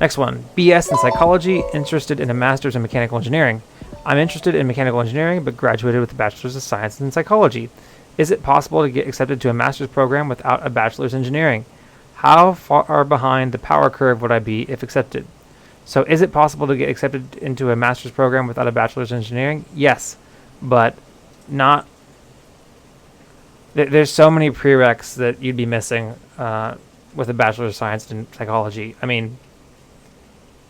Next one, BS in psychology, interested in a master's in mechanical engineering. I'm interested in mechanical engineering, but graduated with a bachelor's of science in psychology. Is it possible to get accepted to a master's program without a bachelor's in engineering? How far behind the power curve would I be if accepted? So is it possible to get accepted into a master's program without a bachelor's in engineering? Yes, but not. There's so many prereqs that you'd be missing with a bachelor's of science in psychology. I mean,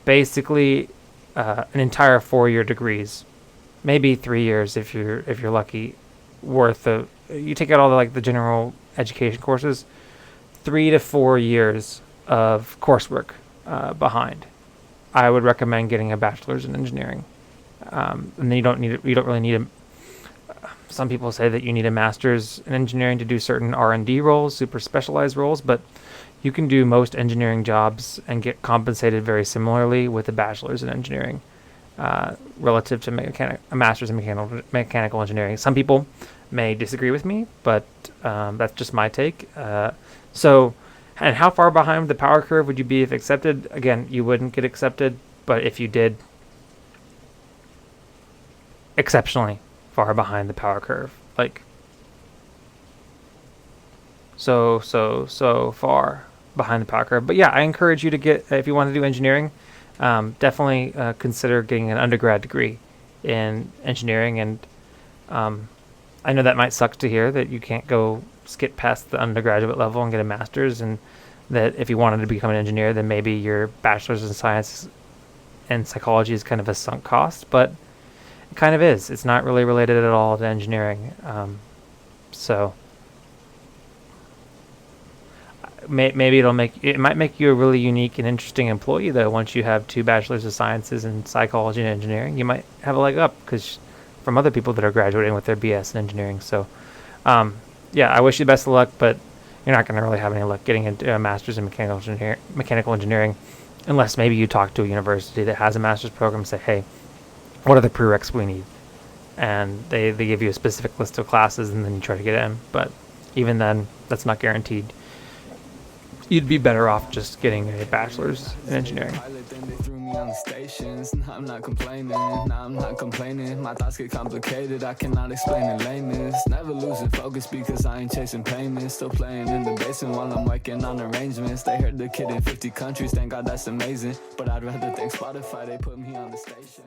basically, an entire 4-year degrees, maybe 3 years if you're lucky, worth of. You take out all the general education courses, 3 to 4 years of coursework behind. I would recommend getting a bachelor's in engineering, and then you don't really need a. Some people say that you need a master's in engineering to do certain R&D roles, super specialized roles, but you can do most engineering jobs and get compensated very similarly with a bachelor's in engineering, relative to a master's in mechanical engineering. Some people may disagree with me, but that's just my take. And how far behind the power curve would you be if accepted? Again, you wouldn't get accepted, but if you did, exceptionally far behind the power curve. So far behind the power curve. But yeah, I encourage you to get, if you want to do engineering, definitely consider getting an undergrad degree in engineering. And I know that might suck to hear that you can't go skip past the undergraduate level and get a master's, and that if you wanted to become an engineer, then maybe your bachelor's in science and psychology is kind of a sunk cost, but it kind of is. It's not really related at all to engineering. So maybe it might make you a really unique and interesting employee, though. Once you have 2 bachelors of sciences in psychology and engineering, you might have a leg up from other people that are graduating with their BS in engineering. So yeah, I wish you the best of luck, but you're not going to really have any luck getting into a master's in mechanical engineering unless maybe you talk to a university that has a master's program and say, hey, what are the prereqs we need? And they give you a specific list of classes, and then you try to get in. But even then, that's not guaranteed. You'd be better off just getting a bachelor's in engineering. On the stations, I'm not complaining, my thoughts get complicated, I cannot explain the lameness, never losing focus because I ain't chasing payments, still playing in the basement while I'm working on arrangements, they heard the kid in 50 countries, thank God that's amazing, but I'd rather thank Spotify, they put me on the station.